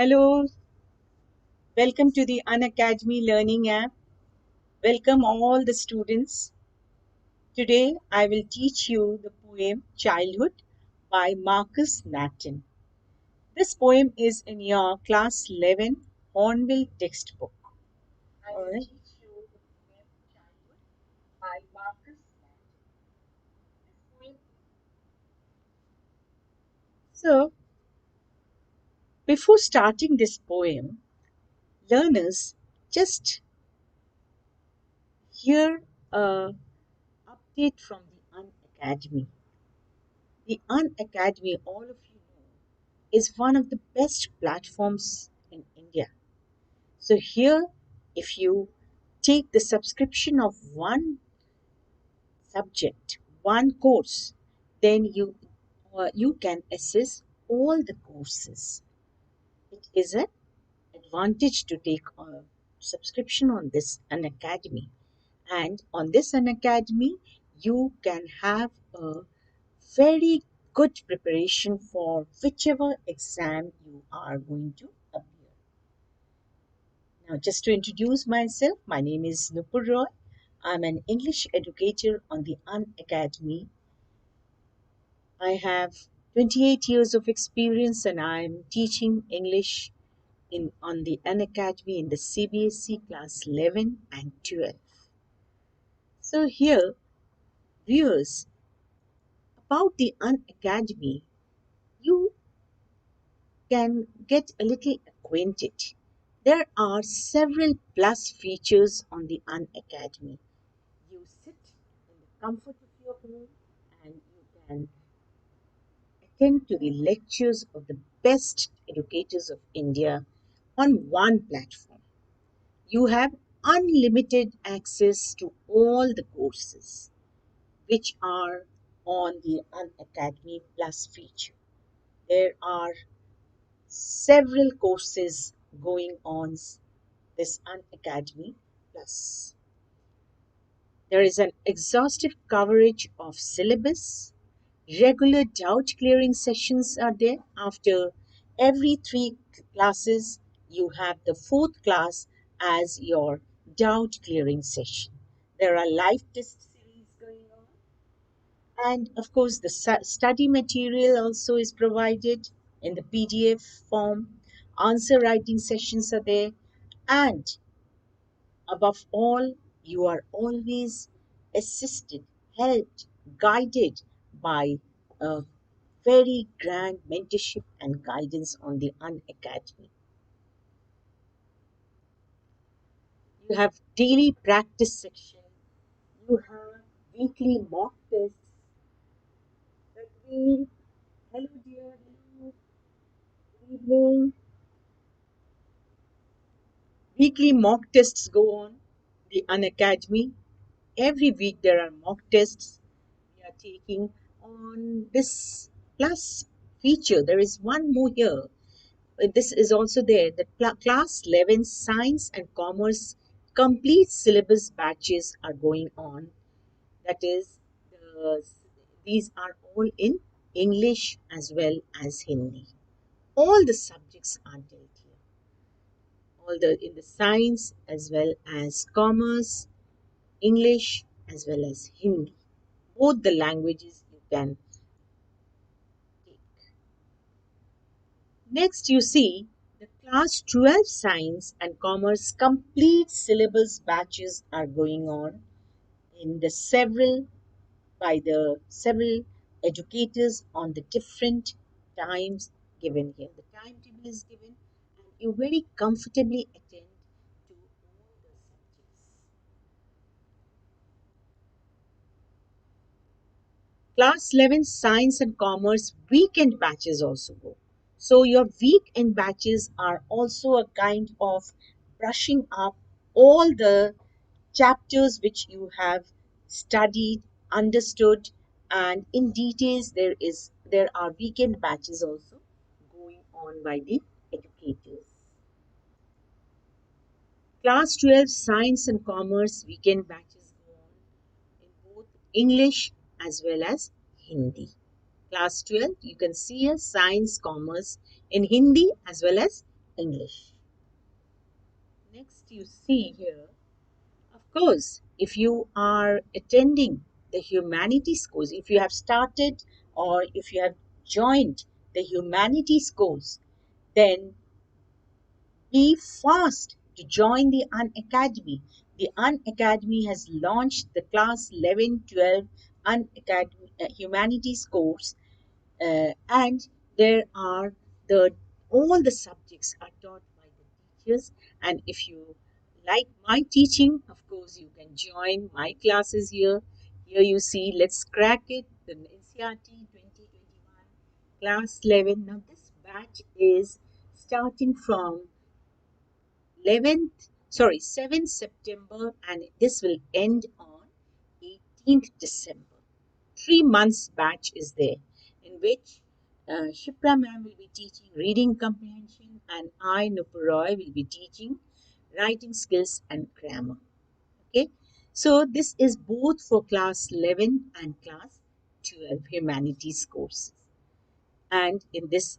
Hello, welcome to the Unacademy Learning app. Welcome all the students. Today I will teach you the poem Childhood by Markus Natten. This poem is in your class 11 Hornbill textbook. I will teach you the poem Childhood by Markus Natten. So, before starting this poem, learners just hear a update from the Unacademy. The Unacademy, all of you know, is one of the best platforms in India. So here, if you take the subscription of one subject, one course, then you can assess all the courses. It is an advantage to take a subscription on this Unacademy, and on this Unacademy, you can have a very good preparation for whichever exam you are going to appear. Now, just to introduce myself, my name is Nupur Roy. I'm an English educator on the Unacademy. I have 28 years of experience and I'm teaching English on the Unacademy in the CBSE class 11 and 12. So here, viewers, about the Unacademy, you can get a little acquainted. There are several plus features on the Unacademy. You sit in the comfort of your home and you can attend to the lectures of the best educators of India on one platform. You have unlimited access to all the courses which are on the Unacademy Plus feature. There are several courses going on this Unacademy Plus. There is an exhaustive coverage of syllabus. Regular doubt clearing sessions are there. After every three classes, you have the fourth class as your doubt clearing session. There are live test series going on. And of course, the study material also is provided in the PDF form. Answer writing sessions are there. And above all, you are always assisted, helped, guided by a very grand mentorship and guidance on the Unacademy. You have daily practice section. You have weekly mock tests. Hello dear, hello, good evening. Weekly mock tests go on the Unacademy. Every week there are mock tests we are taking on this plus feature. There is one more here. This is also there. The class 11 science and commerce complete syllabus batches are going on. That is, the, these are all in English as well as Hindi. All the subjects are dealt here. All the in the science as well as commerce, English as well as Hindi. Both the languages you can take. Next, you see the class 12 science and commerce complete syllabus batches are going on in the several educators on the different times given here. The timetable is given and you very comfortably attend to all the subjects. Class 11 science and commerce weekend batches also go. So your weekend batches are also a kind of brushing up all the chapters which you have studied, understood, and in details there are weekend batches also going on by the educators. Class 12 science and commerce weekend batches go on in both English as well as Hindi. Class 12, you can see a science commerce in Hindi as well as English. Next, you see here, of course, if you are attending the humanities course, if you have started or if you have joined the humanities course, then be fast to join the Unacademy. The Unacademy has launched the class 11, 12 Unacademy humanities course, and there are the all the subjects are taught by the teachers. And if you like my teaching, of course you can join my classes here. Here you see let's crack it, the NCRT 2021 class 11. Now this batch is starting from 11th, sorry, 7th September, and this will end on 18th December. 3 months batch is there, in which Shipra ma'am will be teaching reading comprehension, and I, Nupur Roy, will be teaching writing skills and grammar. Okay, so this is both for class 11 and class 12 humanities courses. And in this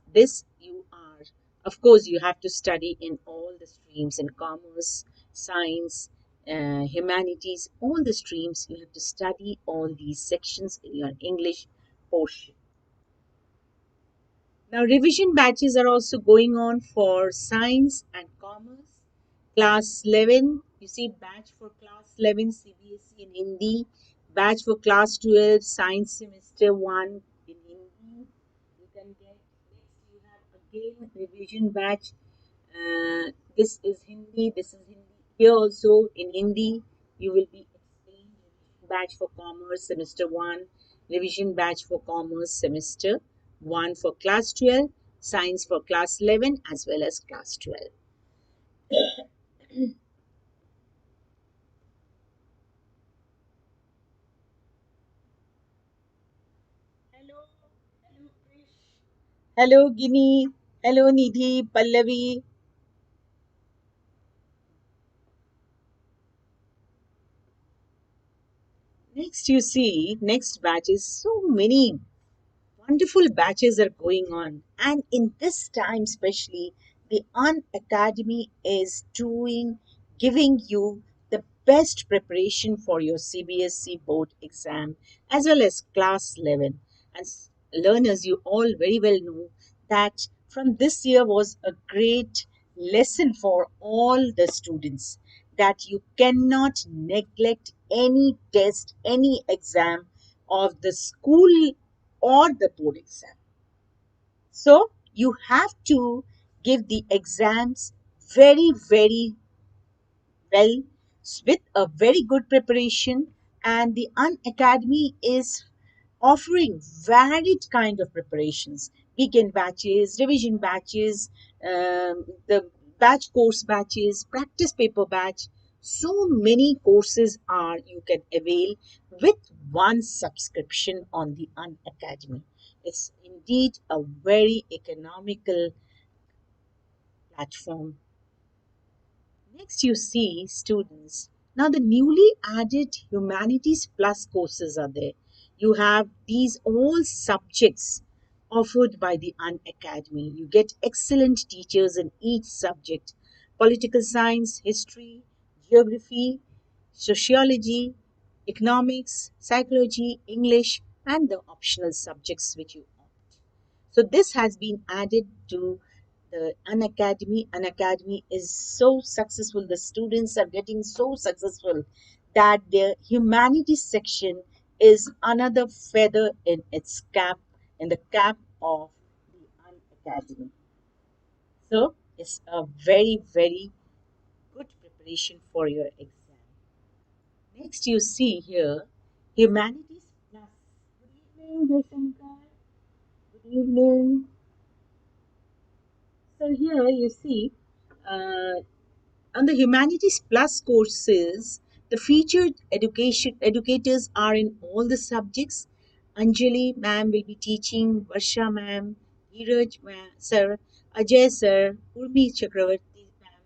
you are, of course you have to study in all the streams, in commerce, science, humanities, all the streams. You have to study all these sections in your English portion. Now revision batches are also going on for science and commerce. Class 11, you see batch for class 11 CBSE in Hindi, batch for class 12 science semester 1 in Hindi. You can get next, you have again revision batch. This is Hindi, this is Hindi. Here also in Hindi, you will be explained revision batch for commerce semester 1, revision batch for commerce semester 1 for class 12, science for class 11 as well as class 12. Hello, hello Krish. Hello Ginny. Hello Nidhi, Pallavi. Next you see, next batch is so many wonderful batches are going on, and in this time especially the Unacademy is doing, giving you the best preparation for your CBSE board exam as well as class 11. And learners, you all very well know that from this year was a great lesson for all the students, that you cannot neglect any test, any exam of the school or the board exam. So you have to give the exams very, very well, with a very good preparation. And the Unacademy is offering varied kind of preparations, weekend batches, revision batches, the batch course batches, practice paper batch. So many courses are you can avail with one subscription on the Unacademy. It's indeed a very economical platform. Next, you see students. Now, the newly added Humanities Plus courses are there. You have these all subjects offered by the Unacademy. You get excellent teachers in each subject: political science, history, geography, sociology, economics, psychology, English, and the optional subjects which you opt. So this has been added to the Unacademy. Unacademy is so successful. The students are getting so successful that their humanities section is another feather in its cap, in the cap of the Unacademy. So it's a very, very good preparation for your exam. Next, you see here Humanities Plus. Good evening, Jaishankar. Good evening. So here you see, on the Humanities Plus courses, the featured educators are in all the subjects. Anjali ma'am will be teaching, Varsha ma'am, Dheeraj ma'am, sir, Ajay sir, Urmi Chakravarti ma'am,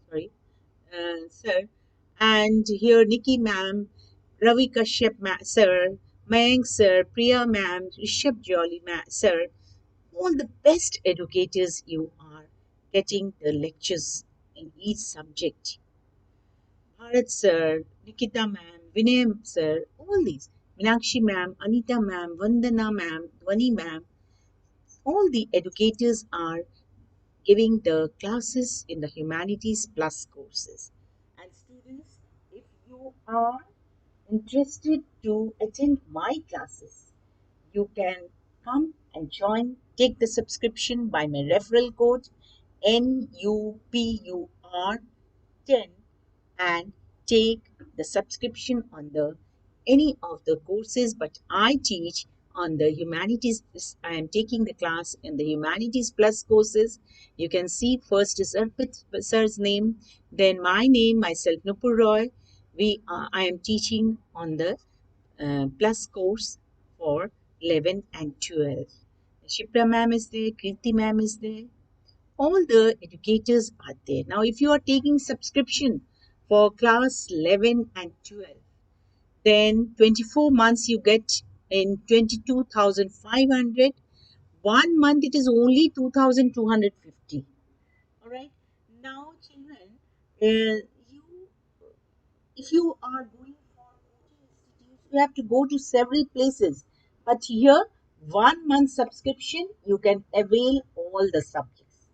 sorry, sir, and here Nikki ma'am, Ravi Kashyap sir, Mayank sir, Priya ma'am, Rishabh Jolly sir, all the best educators you are getting the lectures in each subject. Bharat sir, Nikita ma'am, Vinay sir, all these. Minakshi ma'am, Anita ma'am, Vandana ma'am, Dhwani ma'am, all the educators are giving the classes in the Humanities Plus courses. And students, if you are interested to attend my classes, you can come and join, take the subscription by my referral code NUPUR10 and take the subscription on the any of the courses but I teach on the humanities. I am taking the class in the Humanities Plus courses. You can see first is Arpit sir's name, then my name, myself Nupur Roy. I am teaching on the plus course for 11 and 12. Shipra ma'am is there, Kirti ma'am is there, all the educators are there. Now, if you are taking subscription for class 11 and 12, then 24 months you get in 22,500. 1 month it is only 2,250. All right. Now, children, you if you are going for coaching institutes, you have to go to several places. But here, 1 month subscription, you can avail all the subjects.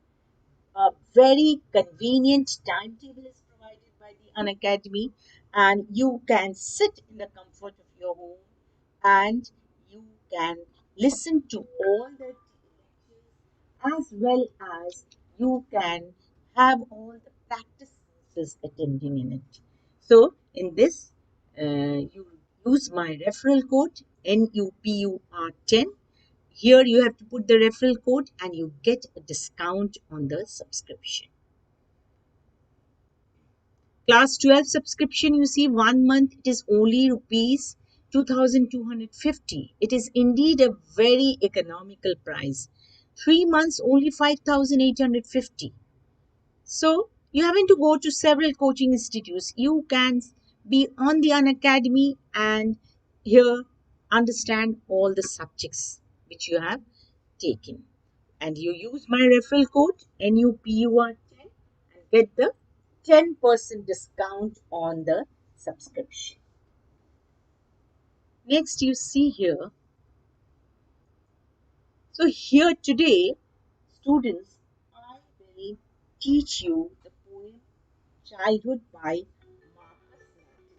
A very convenient timetable is provided by the Unacademy, and you can sit in the comfort of your home and you can listen to all the lectures as well as you can have all the practice courses attending in it. So, in this, you use my referral code NUPUR10. Here you have to put the referral code and you get a discount on the subscription. Class 12 subscription, you see, 1 month it is only rupees 2,250. It is indeed a very economical price. 3 months only 5,850. So you haven't to go to several coaching institutes. You can be on the Unacademy and here understand all the subjects which you have taken. And you use my referral code NUPUR10 and get the 10% discount on the subscription. Next, you see here. So, here today, students, I will teach you the poem Childhood by Markus Natten.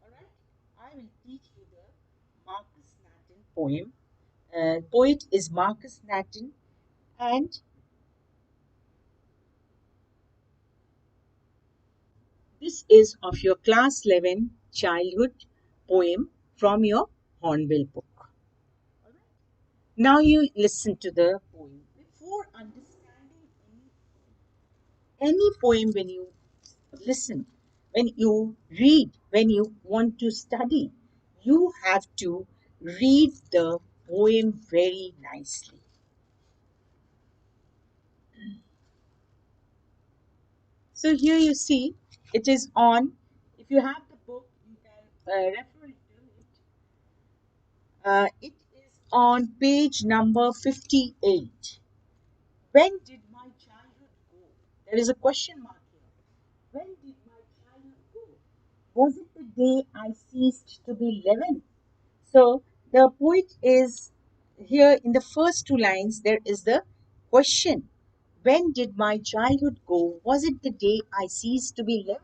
Alright, I will teach you the Markus Natten poem. Poet is Markus Natten, and this is of your class 11 childhood poem from your Hornbill book. Now you listen to the poem. Before understanding any poem, when you listen, when you read, when you want to study, you have to read the poem very nicely. So here you see, it is on. If you have the book, you can refer to it. It is on page number 58. When did my childhood go? There is a question mark here. When did my childhood go? Was it the day I ceased to be 11? So the poet is here in the first two lines, there is the question. When did my childhood go? Was it the day I ceased to be 11?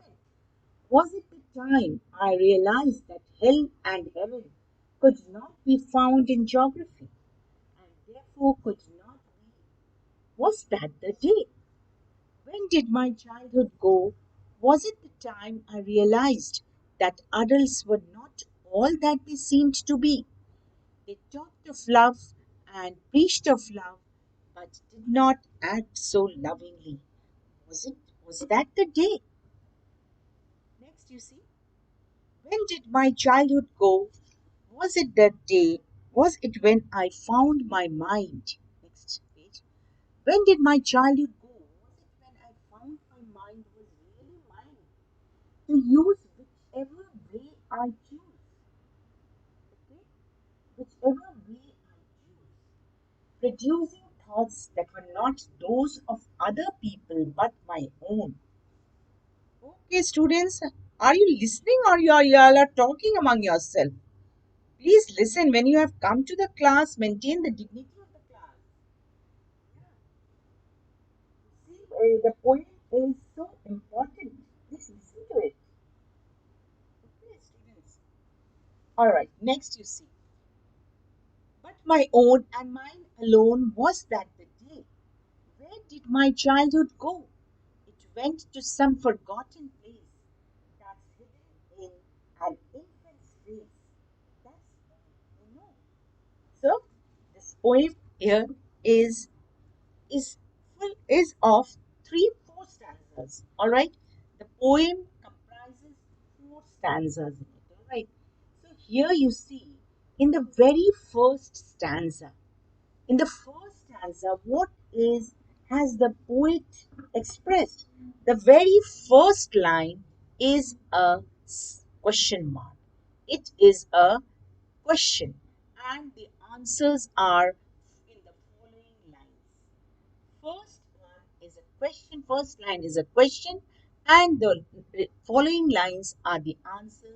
Was it the time I realized that hell and heaven could not be found in geography and therefore could not be? Was that the day? When did my childhood go? Was it the time I realized that adults were not all that they seemed to be? They talked of love and preached of love, but did not act so lovingly. Was that the day? Next, you see, when did my childhood go? Was it that day? Was it when I found my mind? Next page. When did my childhood go? Was it when I found my mind was really mine to use whichever way I choose? Okay? Whichever way I choose. Producing thoughts that were not those of other people but my own. Okay, students, are you listening or you all are talking among yourself? Please listen. When you have come to the class, maintain the dignity of the class. See, the point is so important. Please listen to it. Okay, students. All right, next you see. But my own and mine alone was that the day. Where did my childhood go? It went to some forgotten place that's hidden in an infant's face. That's all you know. So, this poem here is is is of four stanzas. All right, the poem comprises four stanzas in it. All right. So here you see in the very first stanza. In the first stanza, what is has the poet expressed? The very first line is a question mark. It is a question, and the answers are in the following lines. First line is a question, and the following lines are the answer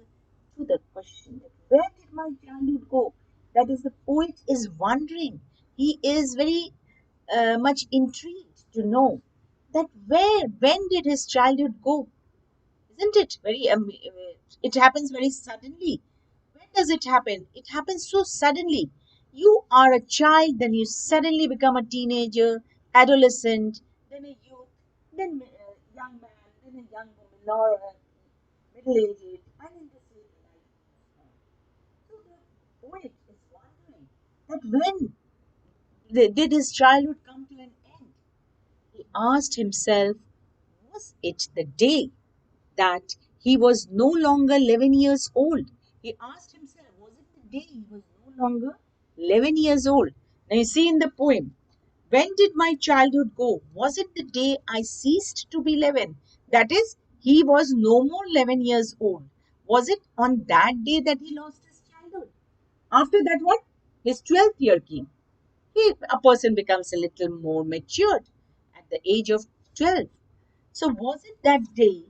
to the question. Where did my childhood go? That is, the poet is wondering. He is very much intrigued to know that when did his childhood go? Isn't it very? It happens very suddenly. When does it happen? It happens so suddenly. You are a child, then you suddenly become a teenager, adolescent, then a youth, then a young man, then a young woman, or a middle-aged, and in this way life. So the poet is wondering that when did his childhood come to an end? He asked himself, was it the day that he was no longer 11 years old? He asked himself, was it the day he was no longer 11 years old? Now you see in the poem, when did my childhood go? Was it the day I ceased to be 11? That is, he was no more 11 years old. Was it on that day that he lost his childhood? After that, what? His 12th year came. A person becomes a little more matured at the age of 12. So was it that day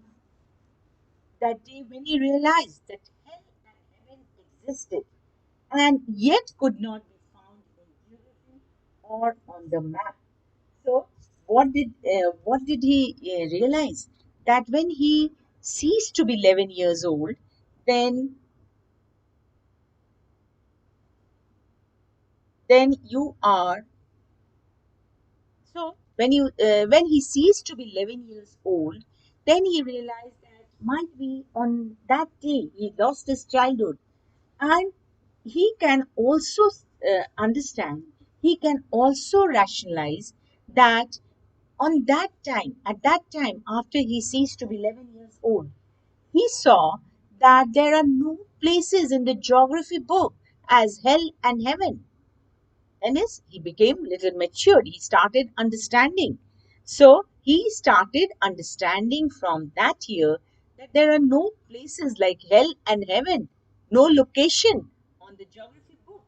when he realized that hell and heaven existed and yet could not be found in geography or on the map? So what did he realize? That when he ceased to be 11 years old, then you are so when he ceased to be 11 years old, then he realized that might be on that day he lost his childhood, and he can also understand, he can also rationalize that at that time, after he ceased to be 11 years old, he saw that there are no places in the geography book as hell and heaven. And as he became little matured, he started understanding. So he started understanding from that year that there are no places like hell and heaven, no location on the geography book.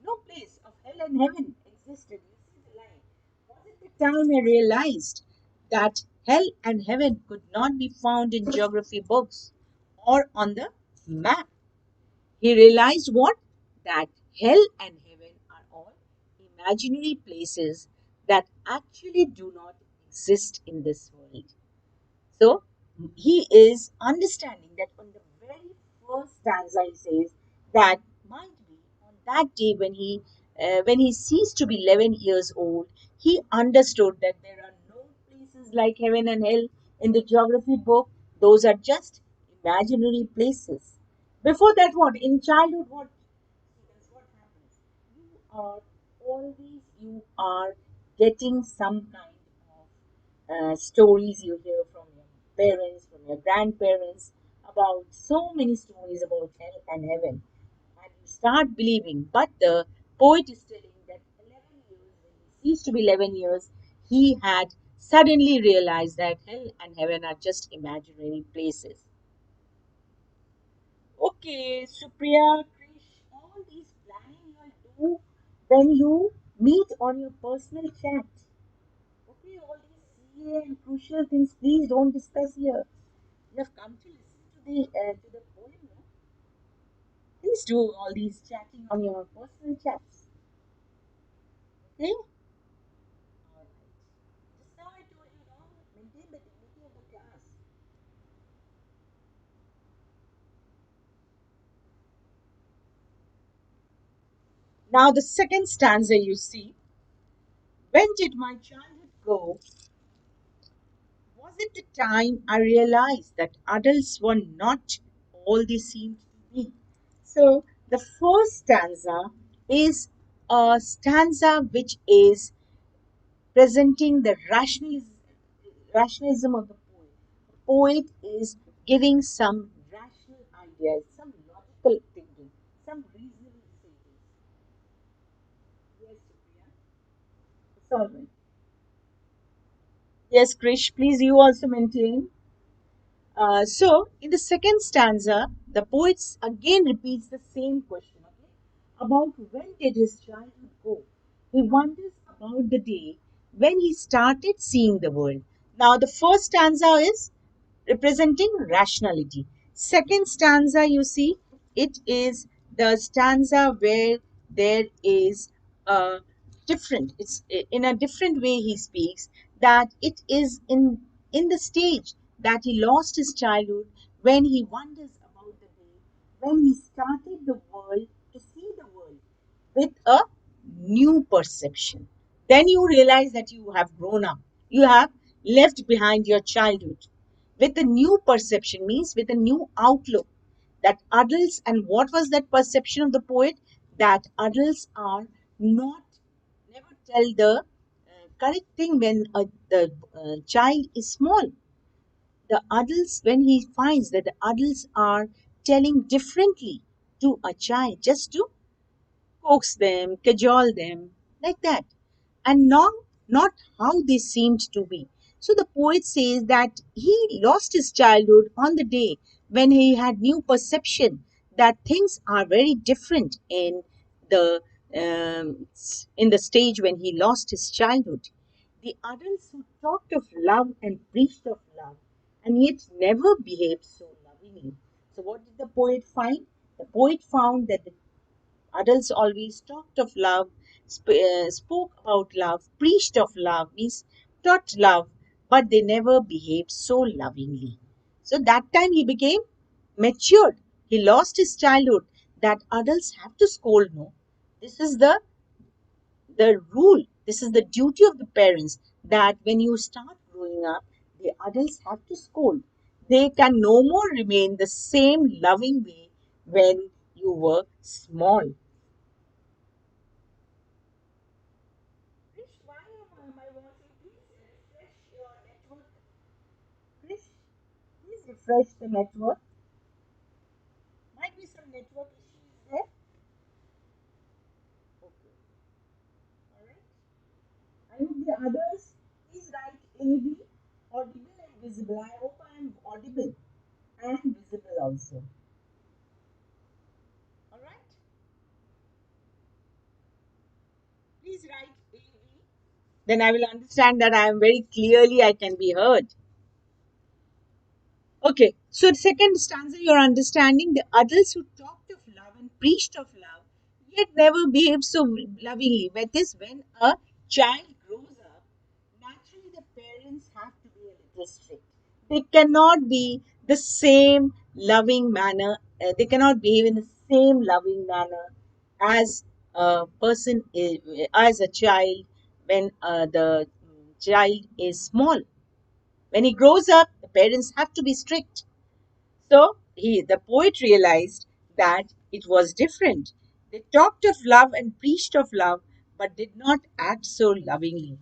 No place of hell and heaven existed. You see the line. Was it the time I realized that hell and heaven could not be found in geography books or on the map? He realized what? That hell and heaven are all imaginary places that actually do not exist in this world. So he is understanding that on the very first stanza he says that might be on that day when he ceased to be 11 years old, he understood that there are no places like heaven and hell in the geography book. Those are just imaginary places. Before that, what in childhood, what students, what happens? You are getting some kind of stories you hear from your parents, from your grandparents, about so many stories about hell and heaven. And you start believing. But the poet is telling that 11 years, when he ceased to be 11 years, he had suddenly realized that hell and heaven are just imaginary places. Okay, Supriya, Krish, all these planning you all do when you Meet on your personal chat. Okay, all these CA and crucial things, please don't discuss here. You have come to listen to the poem, no? Please do all these chatting on your personal chats. Okay? All right. Just now I told you, no, maintain the dignity of the class. Now the second stanza you see, when did my childhood go? Was it the time I realized that adults were not all they seemed to be? So the first stanza is a stanza which is presenting the rationalism of the poet. The poet is giving some rational ideas, some logical thinking, some reasonable thinking. Yes, Supriya. It's all right. Yes, Krish, please you also maintain. So, in the second stanza, the poet again repeats the same question, okay? About when did his childhood go? He wonders about the day when he started seeing the world. Now, the first stanza is representing rationality. Second stanza, you see, it is the stanza where there is a it's in a different way he speaks, that it is in the stage that he lost his childhood, when he wonders about the day when he started the world to see the world with a new perception. Then you realize that you have grown up. You have left behind your childhood with a new perception, means with a new outlook. That adults, and what was that perception of the poet? That adults are not, never tell the correct thing when the child is small. The adults, when he finds that the adults are telling differently to a child, just to coax them, cajole them, like that, and not how they seemed to be. So the poet says that he lost his childhood on the day when he had new perception that things are very different the in the stage when he lost his childhood. The adults who talked of love and preached of love and yet never behaved so lovingly. So what did the poet find? The poet found that the adults always talked of love, spoke about love, preached of love, means taught love, but they never behaved so lovingly. So that time he became matured. He lost his childhood. That adults have to scold, no. This is the rule. This is the duty of the parents, that when you start growing up, the adults have to scold. They can no more remain the same loving way when you were small. Krish, why am I watching? Please refresh your network. Krish, please refresh the network. Might be some network issues there. Okay, all right. I hope the others, please write AV, audible and visible. I hope I am audible and visible also. All right. Please write AV. Then I will understand that I am very clearly, I can be heard. Okay, so the second stanza, you're understanding the adults who talked of love and preached of love, yet never behaved so lovingly. That is, when a child grows up, naturally the parents have to be a little strict. They cannot be the same loving manner, they cannot behave in the same loving manner as a person, as a child when the child is small. When he grows up, the parents have to be strict. So the poet realized that it was different. They talked of love and preached of love, but did not act so lovingly.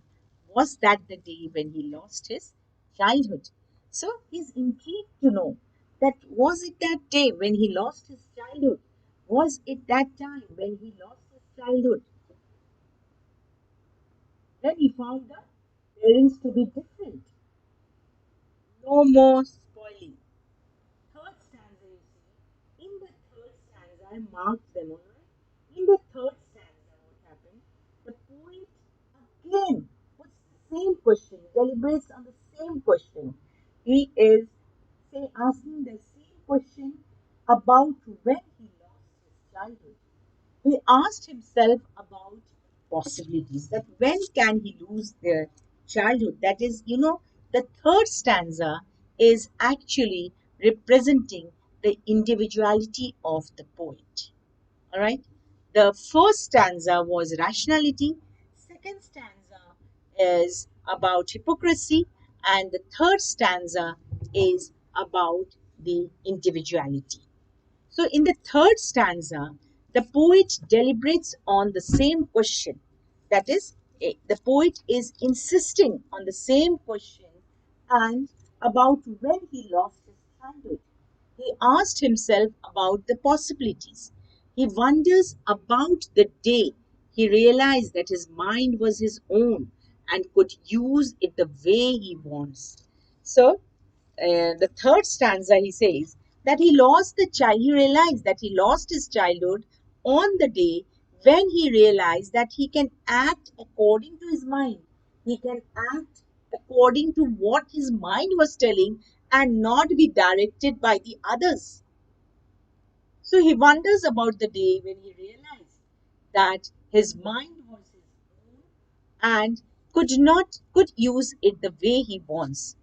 Was that the day when he lost his childhood? So he's intrigued to know that, was it that day when he lost his childhood? Was it that time when he lost his childhood? When he found the parents to be different. No more spoiling. Third stanza, you see. In the third stanza, I marked them, alright? In the third stanza, what happened? The poet again puts the same question, deliberates on the same question. He is, say, asking the same question about when he lost his childhood. He asked himself about possibilities, that when can he lose their childhood. That is, the third stanza is actually representing the individuality of the poet. All right. The first stanza was rationality, second stanza is about hypocrisy, and the third stanza is about the individuality. So, in the third stanza, the poet deliberates on the same question. That is, the poet is insisting on the same question and about when he lost his childhood. He asked himself about the possibilities. He wonders about the day he realized that his mind was his own and could use it the way he wants. So, the third stanza, he says that he realized that he lost his childhood on the day when he realized that he can act according to his mind. He can act according to what his mind was telling and not be directed by the others. So he wonders about the day when he realized that his mind was his own and could use it the way he wants.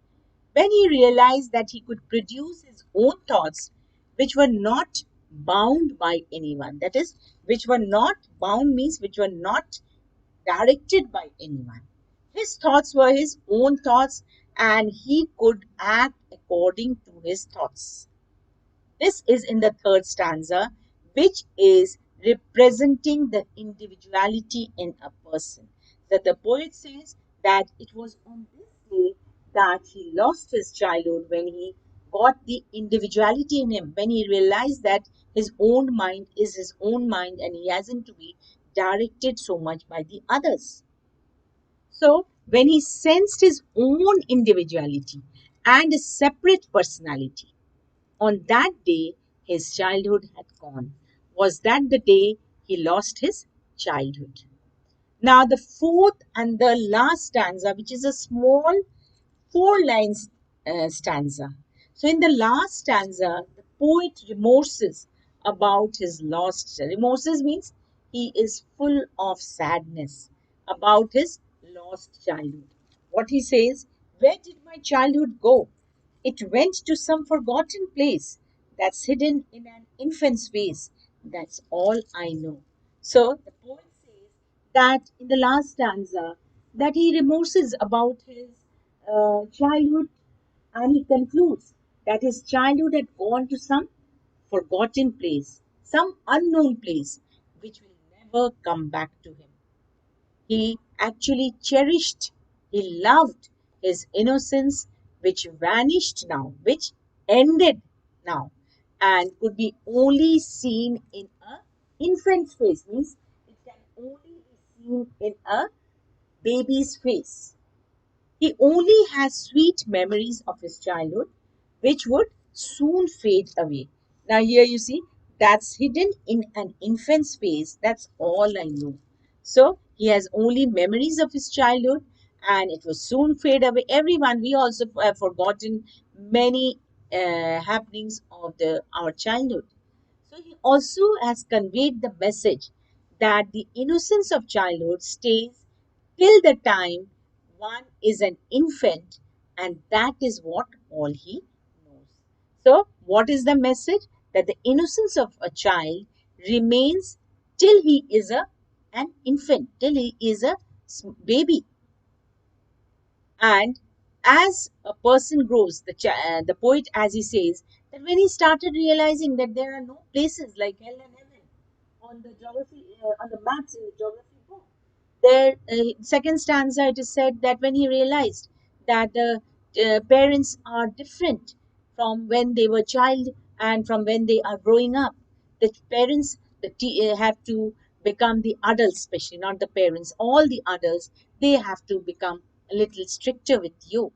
When he realized that he could produce his own thoughts, which were not bound by anyone, that is, which were not bound means which were not directed by anyone. His thoughts were his own thoughts, and he could act according to his thoughts. This is in the third stanza, which is representing the individuality in a person. That the poet says that it was on this day that he lost his childhood when he got the individuality in him, when he realized that his own mind is his own mind and he hasn't to be directed so much by the others. So, when he sensed his own individuality and a separate personality, on that day, his childhood had gone. Was that the day he lost his childhood? Now, the fourth and the last stanza, which is a small four lines stanza. So, in the last stanza, the poet remorses about his lost. Remorses means he is full of sadness about his lost childhood. What he says, where did my childhood go? It went to some forgotten place that's hidden in an infant's face. That's all I know. So the poet says that in the last stanza that he remorses about his childhood, and he concludes that his childhood had gone to some forgotten place, some unknown place, which will never come back to him. He actually cherished, he loved his innocence, which vanished now, which ended now, and could be only seen in a infant's face, means it can only be seen in a baby's face. He only has sweet memories of his childhood, which would soon fade away. Now, here you see, that's hidden in an infant's face. That's all I know. So, he has only memories of his childhood, and it will soon fade away. Everyone, we also have forgotten many happenings of our childhood. So, he also has conveyed the message that the innocence of childhood stays till the time one is an infant, and that is what all he knows. So, what is the message? That the innocence of a child remains till he is an infant, till he is a baby. And as a person grows, the poet, as he says, that when he started realizing that there are no places like hell and heaven on the geography, on the maps in the geography book, there, second stanza, it is said that when he realized that the parents are different from when they were child and from when they are growing up, the parents have to become the adults, especially not the parents, all the adults, they have to become a little stricter with you.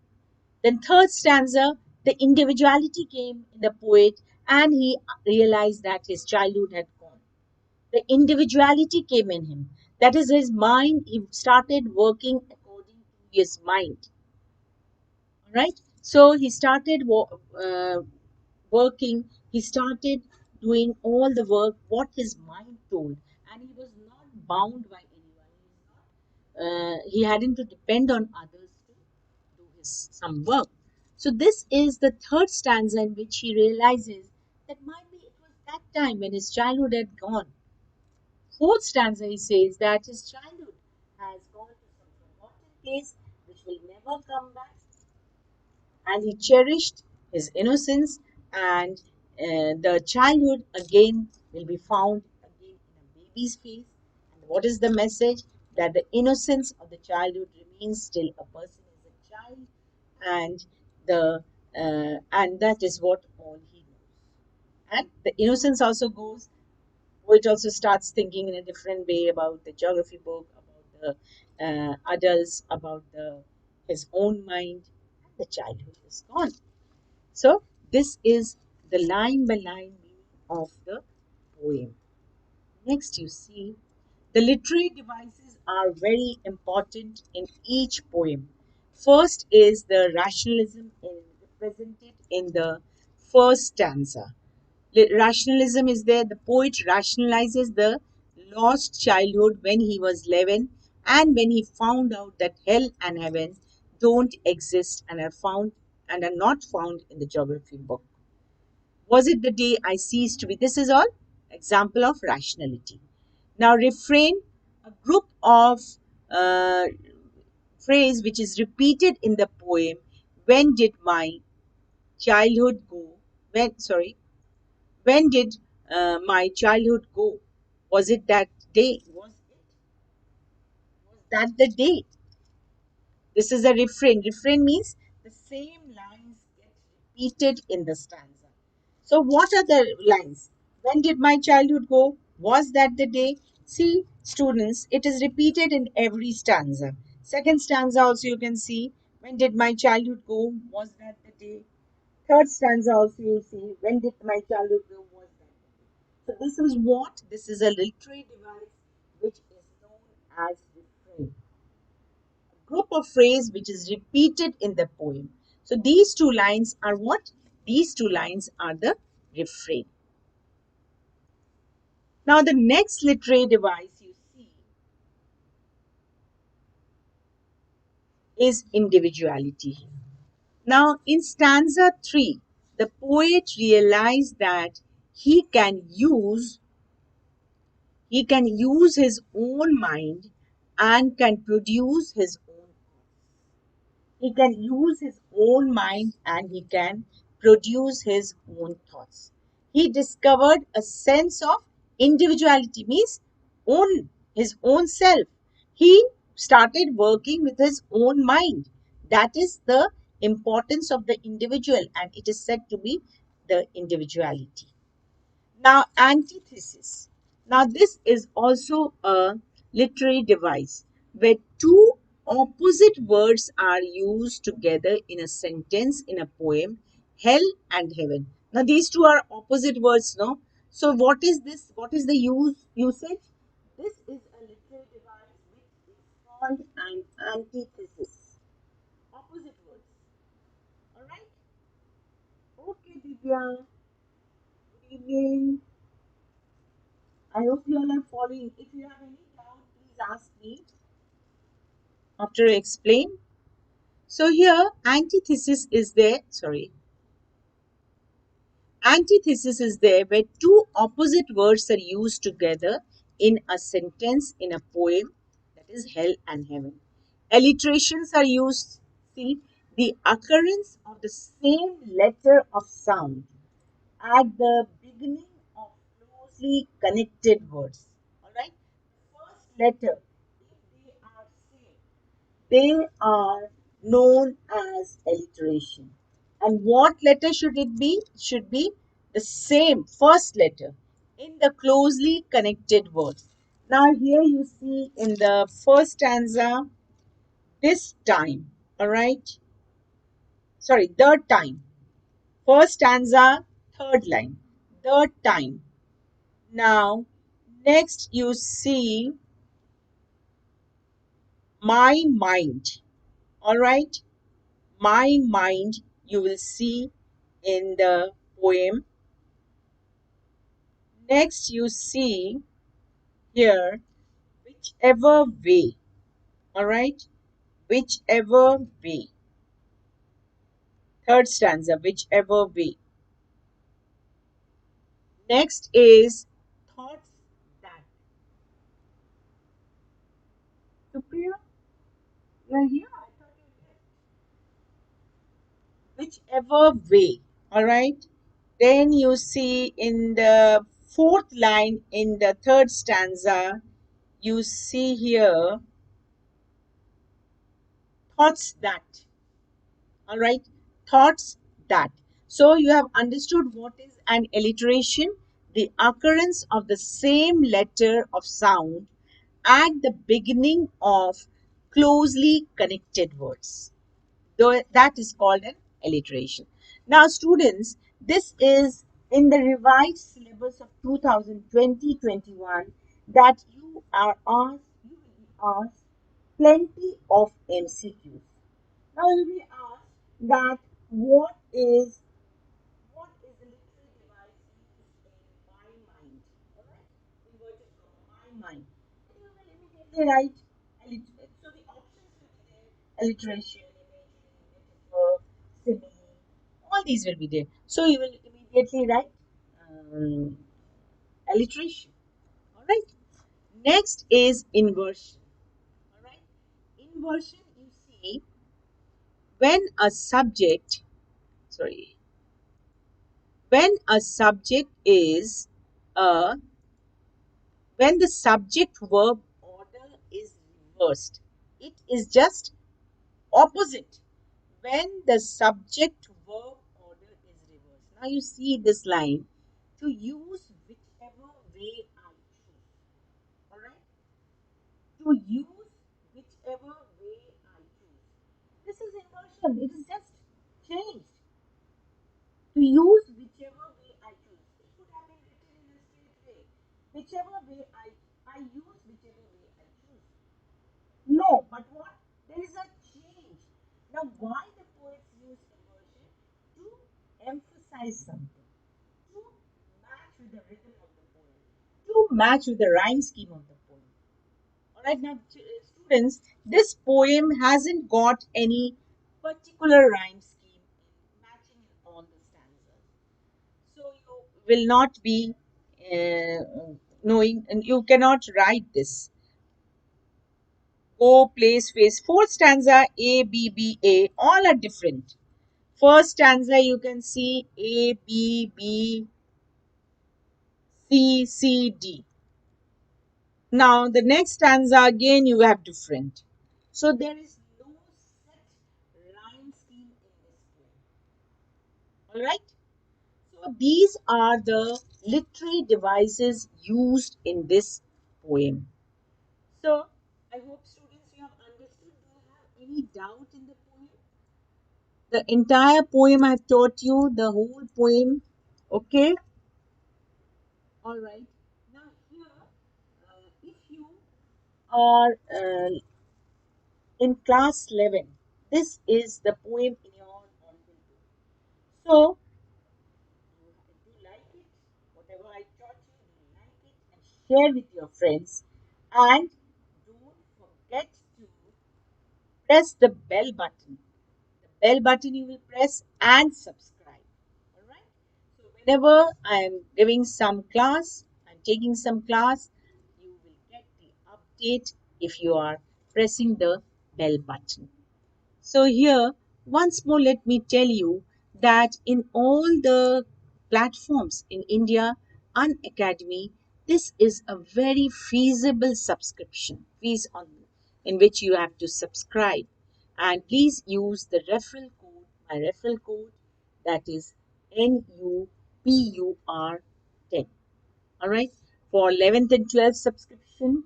Then third stanza, the individuality came in the poet, and he realized that his childhood had gone. The individuality came in him. That is, his mind, he started working according to his mind. All right. So he started working, he started doing all the work what his mind told, and he was not bound by anyone. He hadn't to depend on others to do his some work. So this is the third stanza in which he realizes that might be it was that time when his childhood had gone. Fourth stanza, he says that his childhood has gone to some forgotten place which will never come back, and he cherished his innocence, and the childhood again will be found again in a baby's face. And what is the message? That the innocence of the childhood remains still. A person is a child, and the and that is what all he knows. And the innocence also goes. Poet also starts thinking in a different way about the geography book, about the adults, about the his own mind, and the childhood is gone. So this is the line by line meaning of the poem. Next, you see the literary devices are very important in each poem. First is the rationalism represented in the first stanza. Rationalism is there. The poet rationalizes the lost childhood when he was 11 and when he found out that hell and heaven don't exist and are not found in the geography book. Was it the day I ceased to be? This is all example of rationality. Now, refrain, a group of uh, phrase which is repeated in the poem. When did my childhood go? When did my childhood go? Was it that day? Was that the day? This is a refrain. Refrain means the same lines get repeated in the stanza. So, what are the lines? When did my childhood go? Was that the day? See, students, it is repeated in every stanza. Second stanza also you can see. When did my childhood go? Was that the day? Third stanza also you see. When did my childhood go? Was that the day? So, this is what? This is a literary device which is known as refrain, group of phrase which is repeated in the poem. So these two lines are what? These two lines are the refrain. Now the next literary device you see is individuality. Now in stanza 3, the poet realized that he can use he can use his own mind and can produce his own. He can use his own mind and he can produce his own thoughts. He discovered a sense of individuality, means own his own self. He started working with his own mind. That is the importance of the individual, and it is said to be the individuality. Now, antithesis. Now, this is also a literary device where two opposite words are used together in a sentence in a poem, hell and heaven. Now, these two are opposite words, no? So, what is this? What is the usage? This is a literary device which is called an antithesis. Opposite words. All right? Okay, Divya. Good evening. I hope you all are following. If you have any doubt, please ask me after I explain. So here, antithesis is there. Sorry, antithesis is there where two opposite words are used together in a sentence in a poem, that is hell and heaven. Alliterations are used. See, the occurrence of the same letter of sound at the beginning of closely connected words. All right. First letter, if they are same, they are known as alliteration. And what letter should it be? It should be the same first letter in the closely connected words. Now here you see in the first stanza, this time. All right. Sorry, third time. First stanza, third line. Third time. Now, next you see My mind. All right. My mind, you will see in the poem. Next, you see here, whichever way. All right. Whichever way. Third stanza, whichever way. Next is thoughts that. Supriya, you're here. I thought you were. Whichever way. All right. Then you see in the fourth line in the third stanza, you see here thoughts that. All right. Thoughts that. So you have understood what is an alliteration, the occurrence of the same letter of sound at the beginning of closely connected words. Though that is called an alliteration. Now, students, this is in the revised syllabus of 2020-21 that you will be asked plenty of MCQs. Now, you will be asked that what is the literary device used in my mind? Alright? Inverted comma, my mind. And you will immediately write so the options will be there: alliteration, imagery, metaphor, simile. All these will be there. So you will immediately write um, alliteration. Alright? Next is inversion. Alright? Inversion, you see, when a subject, sorry, when a subject is a when the subject verb order is reversed, it is just opposite when the subject verb order is reversed. Now you see this line, to use whichever way I choose. All right, to use whichever way I choose. This is inversion, it is just changed. To use whichever way I choose. It could have been written in a straight way. Whichever way I use whichever way I choose. No, but what? There is a change. Now, why the poets use inversion? To emphasize something, to match with the rhythm of the poem, to match with the rhyme scheme of the poem. All right, now, students, this poem hasn't got any particular rhyme scheme in matching in all the stanzas. So you will not be knowing, and you cannot write this. Go, place, face. Fourth stanza, A, B, B, A, all are different. First stanza, you can see A, B, B, C, C, D. Now, the next stanza, again, you have different. So, there is no set rhyme scheme in this poem. All right? So, these are the literary devices used in this poem. So, I hope students you have understood. Do you have any doubt in the poem? The entire poem I've taught you, the whole poem. Okay? All right. Now, here, if you are in class 11, this is the poem in your Hornbill book. So, do you like it? Whatever I taught you, do you like it? And share with your friends. And don't forget to press the bell button. The bell button you will press and subscribe. All right. So whenever I am giving some class, I'm taking some class, you will get the update if you are pressing the bell button. So here, once more, let me tell you that in all the platforms in India, Unacademy, this is a very feasible subscription fees on in which you have to subscribe. And please use the referral code, my referral code, that is NUPUR10. All right, for 11th and 12th subscription,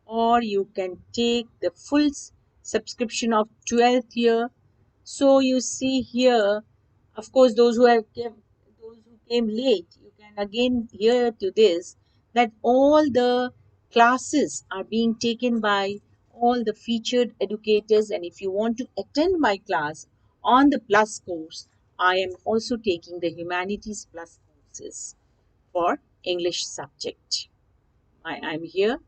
or you can take the full subscription of 12th year. So you see here, of course, those who came late, you can again hear to this that all the classes are being taken by all the featured educators, and if you want to attend my class on the Plus course, I am also taking the Humanities Plus courses for English subject. I'm here.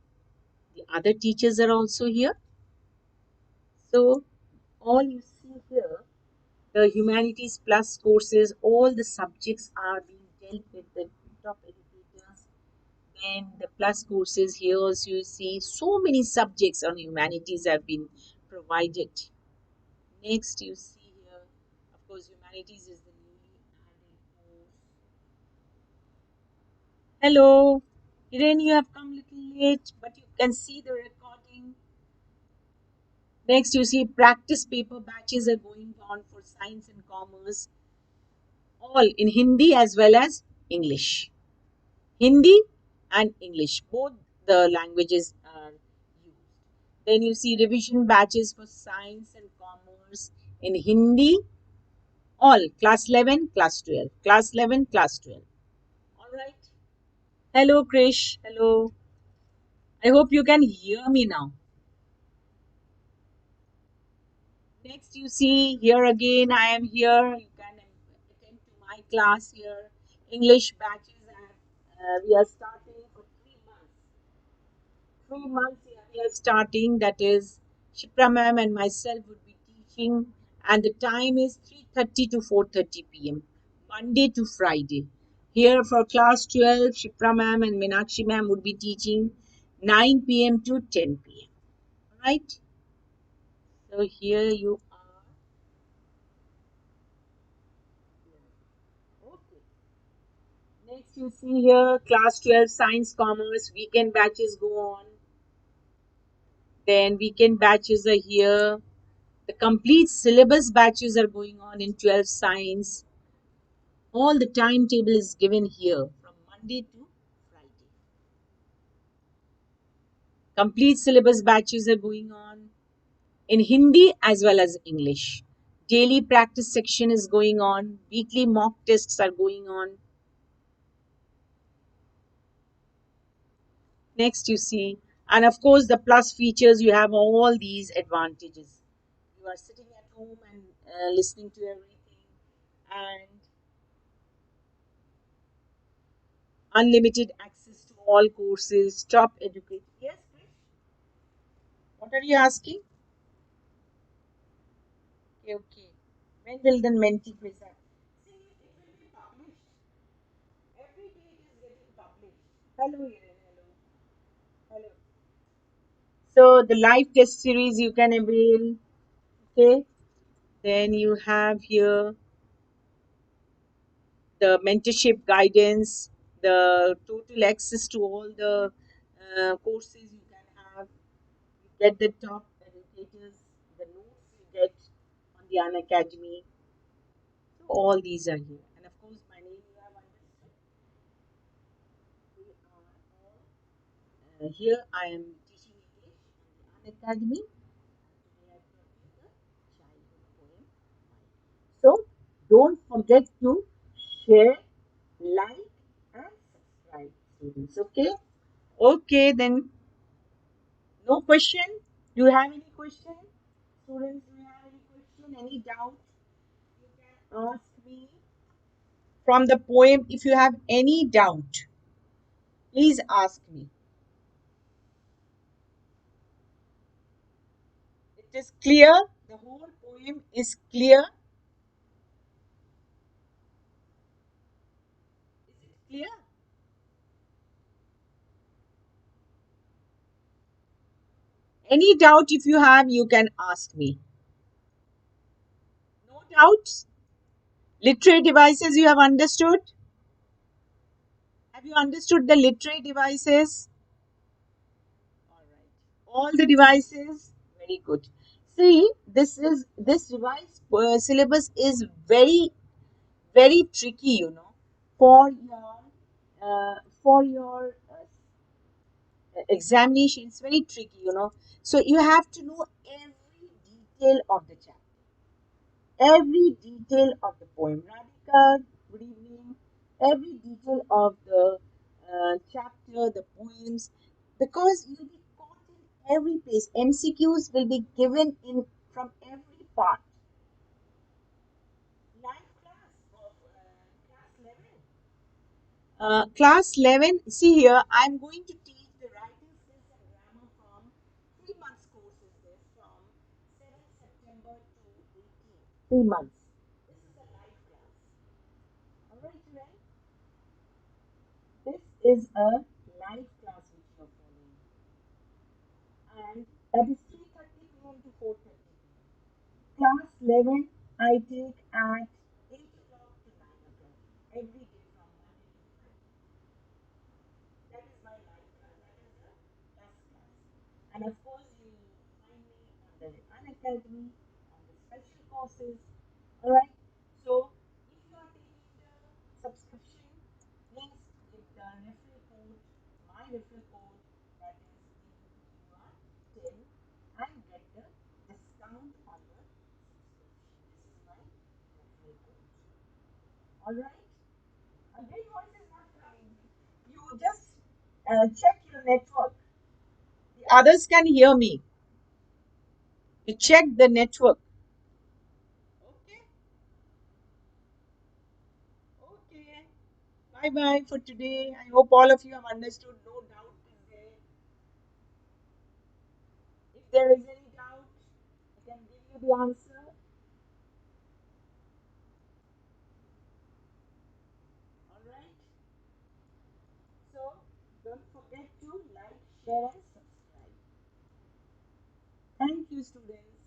The other teachers are also here. So all you see here, the Humanities Plus courses, all the subjects are being dealt with the top educators. Then the Plus courses here, also you see so many subjects on humanities have been provided. Next, you see here, of course, humanities is the newly added course. Hello, Hiren, you have come little late, but you can see the recording. Next, you see practice paper batches are going on for science and commerce, all in Hindi as well as English. Hindi and English, both the languages are used. Then you see revision batches for science and commerce in Hindi, all class 11, class 12, class 11, class 12. All right. Hello, Krish. Hello. I hope you can hear me now. Next, you see here again, I am here. You can attend to my class here. English batches, we are starting for 3 months. 3 months here we are starting. That is, Shipra ma'am and myself would be teaching, and the time is 3:30 to 4:30 p.m. Monday to Friday. Here for class 12, Shipra ma'am and Meenakshi ma'am would be teaching 9 p.m. to 10 p.m. Right? So here you are. Okay. Next, you see here class 12 science commerce weekend batches go on. Then weekend batches are here. The complete syllabus batches are going on in 12 science. All the timetable is given here from Monday to Friday. Complete syllabus batches are going on in Hindi as well as English. Daily practice section is going on. Weekly mock tests are going on. Next, you see, and of course, the plus features, you have all these advantages. You are sitting at home and listening to everything, and unlimited access to all courses, top education. Yes, Krish? What are you asking? Okay, okay. When will the mentee quiz happen? See, it will be published. Every day it is getting published. Hello, Hiren. Hello. Hello. So the live test series you can avail. Okay. Then you have here the mentorship guidance, the total access to all the courses you can have. You get the top educators, the notes you get on the Unacademy. So all these are here. And of course, my name you have understood. We are all here. I am teaching English on the Unacademy. Today I brought you the childhood poem. So don't forget to share, like, and subscribe, students. Okay? Okay, then no question. Do you have any question? Students, do you have any question? Any doubt? You can ask me from the poem. If you have any doubt, please ask me. It is clear. The whole poem is clear. Is it clear? Any doubt if you have, you can ask me. No doubts? Literary devices you have understood? Have you understood the literary devices? All right. All the devices? Very good. See, this device syllabus is very tricky, for your examination. It's very tricky, So you have to know every detail of the chapter, every detail of the poem. Radhika, good evening. Every detail of the chapter, the poems, because you'll be caught in every place. MCQs will be given in from every part. Live class of class 11. Class 11, see here, I'm going to teach the writing skills and grammar from 3 months course is this from 7th September to 18th. 3 months. This is a live class. Alright, right? This is a live class which you are following. And that is 3:30 p.m. to 4:30 p.m. Class 11, I take at 8 o'clock to 9 o'clock every day from Monday to Friday. That is my live class. That is the plus class. And of course, you find me on the Unacademy, on the special courses. Alright. So, if you are taking the subscription, please give the referral code, my referral code, that is DUR10, and get the discount on the subscription. This is my referral code. Alright. Again, voice is not coming. You just check your network. The others can hear me. You check the network. Okay. Okay. Bye bye for today. I hope all of you have understood. No doubt is there. If there is any doubt, I can give you the answer. All right. So don't forget to like, share, and subscribe. Thank you, students.